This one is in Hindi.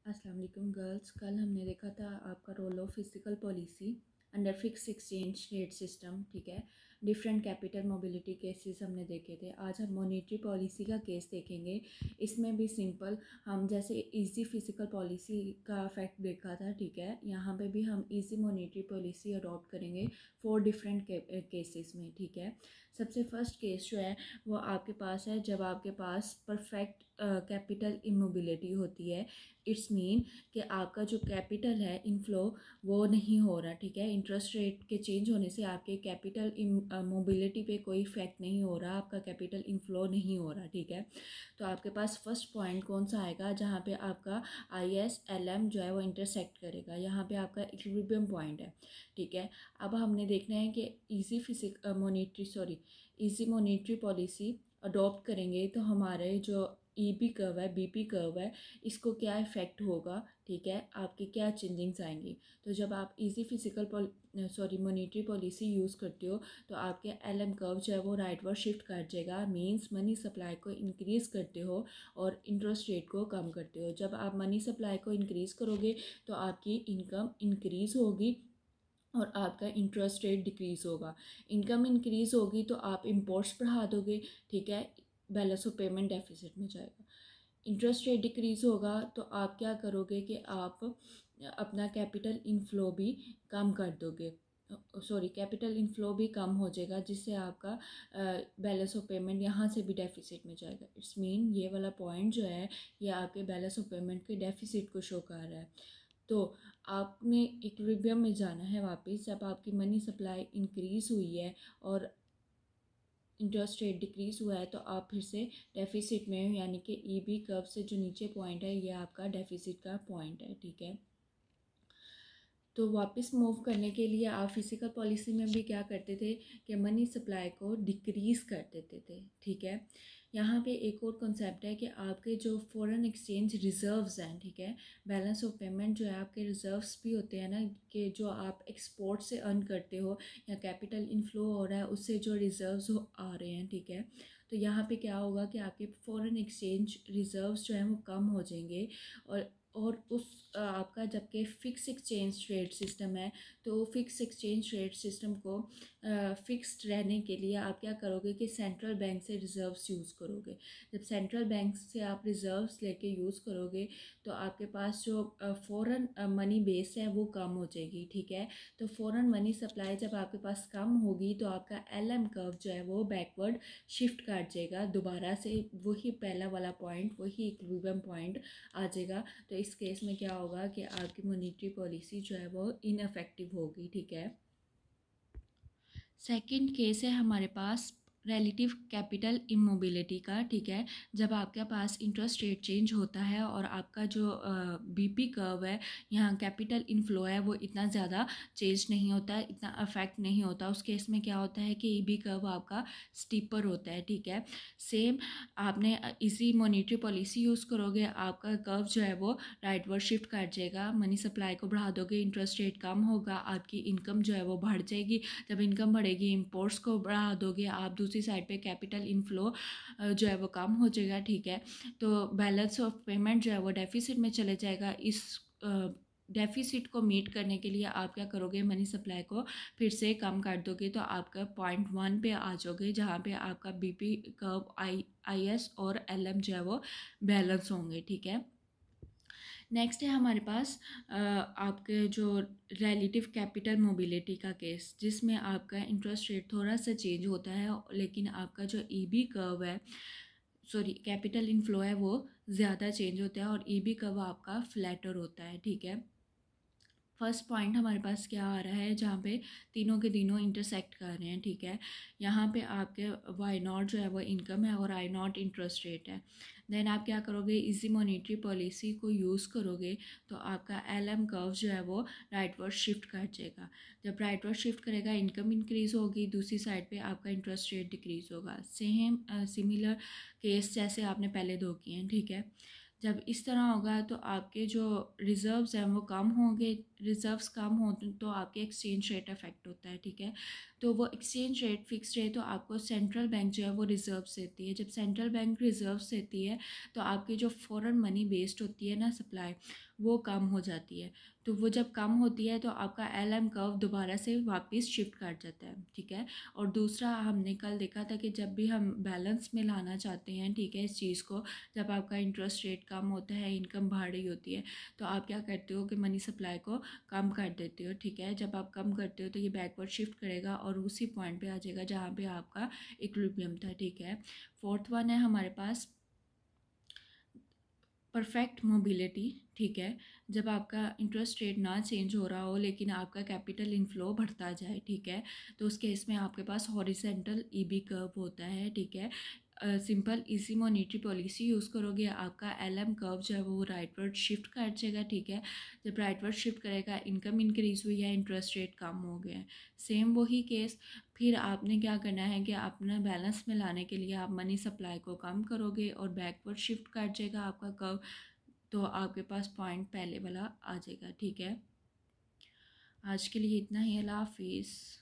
अस्सलाम वालेकुम गर्ल्स। कल हमने देखा था आपका role of physical policy under fix exchange rate system, ठीक है। डिफरेंट कैपिटल मोबिलिटी केसेस हमने देखे थे। आज हम मॉनेटरी पॉलिसी का केस देखेंगे। इसमें भी सिंपल हम जैसे इजी फिजिकल पॉलिसी का इफेक्ट देखा था, ठीक है। यहाँ पे भी हम इजी मॉनेटरी पॉलिसी अडॉप्ट करेंगे 4 डिफरेंट केसेस में, ठीक है। सबसे फर्स्ट केस जो है वो आपके पास है जब आपके पास परफेक्ट कैपिटल इमोबिलिटी होती है। इट्स मीन कि आपका जो कैपिटल है इनफ्लो वो नहीं हो रहा, ठीक है। इंटरेस्ट रेट के चेंज होने से आपके कैपिटल मोबिलिटी पे कोई इफेक्ट नहीं हो रहा, आपका कैपिटल इनफ्लो नहीं हो रहा, ठीक है। तो आपके पास फर्स्ट पॉइंट कौन सा आएगा जहाँ पे आपका ISLM जो है वो इंटरसेक्ट करेगा। यहाँ पे आपका इक्विलिब्रियम पॉइंट है, ठीक है। अब हमने देखना है कि इजी मॉनेटरी पॉलिसी अडॉप्ट करेंगे तो हमारे जो EB कर्व है, BP कर्व है, इसको क्या इफ़ेक्ट होगा, ठीक है। आपकी क्या चेंजिंग्स आएंगी। तो जब आप इजी मॉनेटरी पॉलिसी यूज़ करते हो तो आपके LM कर्व जो है वो राइटवर्ड शिफ्ट कर जाएगा। मींस मनी सप्लाई को इंक्रीज़ करते हो और इंटरेस्ट रेट को कम करते हो। जब आप मनी सप्लाई को इंक्रीज़ करोगे तो आपकी इनकम इंक्रीज़ होगी और आपका इंटरेस्ट रेट डिक्रीज़ होगा। इनकम इंक्रीज़ होगी तो आप इंपोर्ट्स बढ़ा दोगे, ठीक है। बैलेंस ऑफ पेमेंट डेफिसिट में जाएगा। इंटरेस्ट रेट डिक्रीज़ होगा तो आप क्या करोगे कि आप अपना कैपिटल इनफ्लो भी कम कर दोगे। कैपिटल इनफ्लो भी कम हो जाएगा जिससे आपका बैलेंस ऑफ पेमेंट यहाँ से भी डेफिसिट में जाएगा। इट्स मीन ये वाला पॉइंट जो है ये आपके बैलेंस ऑफ पेमेंट के डेफिसिट को शो कर रहा है। तो आपने इक्विलिब्रियम में जाना है वापस जब आपकी मनी सप्लाई इंक्रीज़ हुई है और इंटरेस्ट रेट डिक्रीज़ हुआ है तो आप फिर से डेफिसिट में हो, यानी कि EB कर्व से जो नीचे पॉइंट है ये आपका डेफिसिट का पॉइंट है, ठीक है। तो वापस मूव करने के लिए आप फिजिकल पॉलिसी में भी क्या करते थे कि मनी सप्लाई को डिक्रीज़ कर देते थे, ठीक है। यहाँ पे एक और कॉन्सेप्ट है कि आपके जो फॉरेन एक्सचेंज रिजर्व्स हैं, ठीक है। बैलेंस ऑफ पेमेंट जो है आपके रिजर्व्स भी होते हैं ना, कि जो आप एक्सपोर्ट से अर्न करते हो या कैपिटल इनफ्लो हो रहा है उससे जो रिजर्व्स आ रहे हैं, ठीक है। तो यहाँ पे क्या होगा कि आपके फॉरेन एक्सचेंज रिजर्व्स जो हैं वो कम हो जाएंगे और उस आपका जबकि फ़िक्स एक्सचेंज रेट सिस्टम है तो फिक्स एक्सचेंज रेट सिस्टम को फिक्स्ड रहने के लिए आप क्या करोगे कि सेंट्रल बैंक से रिज़र्व्स यूज़ करोगे। जब सेंट्रल बैंक से आप रिज़र्व्स लेके यूज़ करोगे तो आपके पास जो फ़ॉरेन मनी बेस है वो कम हो जाएगी, ठीक है। तो फ़ॉरेन मनी सप्लाई जब आपके पास कम होगी तो आपका LM कर्व जो है वो बैकवर्ड शिफ्ट कर जाएगा, दोबारा से वही पहला वाला पॉइंट, वही इक्विलिब्रियम पॉइंट आ जाएगा। तो इस केस में क्या होगा कि आपकी मॉनेटरी पॉलिसी जो है वो इनअफेक्टिव होगी, ठीक है। सेकंड केस है हमारे पास रिलेटिव कैपिटल इमोबिलिटी का, ठीक है। जब आपके पास इंटरेस्ट रेट चेंज होता है और आपका जो BP कर्व है, यहाँ कैपिटल इनफ्लो है, वो इतना ज़्यादा चेंज नहीं होता है, इतना अफेक्ट नहीं होता। उस केस में क्या होता है कि EB कर्व आपका स्टीपर होता है, ठीक है। सेम आपने इसी मॉनेटरी पॉलिसी यूज़ करोगे, आपका कर्व जो है वो राइटवर्ड शिफ्ट कर जाएगा। मनी सप्लाई को बढ़ा दोगे, इंटरेस्ट रेट कम होगा, आपकी इनकम जो है वो बढ़ जाएगी। जब इनकम बढ़ेगी इंपोर्ट्स को बढ़ा दोगे आप, दूसरी साइड पे कैपिटल इनफ्लो जो है वो कम हो जाएगा, ठीक है। तो बैलेंस ऑफ पेमेंट जो है वो डेफिसिट में चले जाएगा। इस डेफिसिट को मीट करने के लिए आप क्या करोगे, मनी सप्लाई को फिर से कम कर दोगे तो आपका पॉइंट 1 पे आ जाओगे जहाँ पे आपका BP कर्व IS और LM जो है वो बैलेंस होंगे, ठीक है। नेक्स्ट है हमारे पास आपके जो रिलेटिव कैपिटल मोबिलिटी का केस, जिसमें आपका इंटरेस्ट रेट थोड़ा सा चेंज होता है लेकिन आपका जो EB कर्व है, कैपिटल इनफ्लो है, वो ज़्यादा चेंज होता है और EB कर्व आपका फ्लैटर होता है, ठीक है। फर्स्ट पॉइंट हमारे पास क्या आ रहा है जहाँ पे तीनों के तीनों इंटरसेक्ट कर रहे हैं, ठीक है। यहाँ पे आपके Y0 जो है वो इनकम है और I0 इंटरेस्ट रेट है। देन आप क्या करोगे, इजी मॉनेटरी पॉलिसी को यूज़ करोगे तो आपका LM कर्व जो है वो राइटवर्ड शिफ्ट कर जाएगा। जब राइटवर्ड शिफ्ट करेगा इनकम इंक्रीज़ होगी, दूसरी साइड पे आपका इंटरेस्ट रेट डिक्रीज़ होगा। सेम सिमिलर केस जैसे आपने पहले दो किए हैं, ठीक है। जब इस तरह होगा तो आपके जो रिज़र्व्स हैं वो कम होंगे, रिज़र्व्स कम हो तो आपके एक्सचेंज रेट अफेक्ट होता है, ठीक है। तो वो एक्सचेंज रेट फिक्स रहे तो आपको सेंट्रल बैंक जो है वो रिज़र्व्स देती है। जब सेंट्रल बैंक रिज़र्व्स देती है तो आपकी जो फ़ॉरेन मनी बेस्ड होती है ना सप्लाई, वो कम हो जाती है। तो वो जब कम होती है तो आपका LM कर्व दोबारा से वापस शिफ्ट कर जाता है, ठीक है। और दूसरा हमने कल देखा था कि जब भी हम बैलेंस में लाना चाहते हैं, ठीक है, इस चीज़ को, जब आपका इंटरेस्ट रेट कम होता है, इनकम बढ़ रही होती है, तो आप क्या करते हो कि मनी सप्लाई को कम कर देते हो, ठीक है। जब आप कम करते हो तो ये बैकवर्ड शिफ्ट करेगा और उसी पॉइंट पे आ जाएगा जहाँ पे आपका इक्विलिब्रियम था, ठीक है। फोर्थ वन है हमारे पास परफेक्ट मोबिलिटी, ठीक है। जब आपका इंटरेस्ट रेट ना चेंज हो रहा हो लेकिन आपका कैपिटल इनफ्लो बढ़ता जाए, ठीक है, तो उस केस में आपके पास हॉरिजेंटल ईबी कर्व होता है, ठीक है। Simple easy monetary policy use करोगे, आपका LM कर्व जो है वो राइटवर्ड शिफ्ट कर जाएगा, ठीक है। जब राइटवर्ड शिफ्ट करेगा, इनकम इंक्रीज़ हुई है, इंटरेस्ट रेट कम हो गया है, सेम वही केस। फिर आपने क्या करना है कि अपना बैलेंस में लाने के लिए आप मनी सप्लाई को कम करोगे और बैकवर्ड शिफ्ट कर जाएगा आपका कर्व, तो आपके पास पॉइंट पहले वाला आ जाएगा, ठीक है। आज के लिए इतना ही, अल्लाह हाफिज़।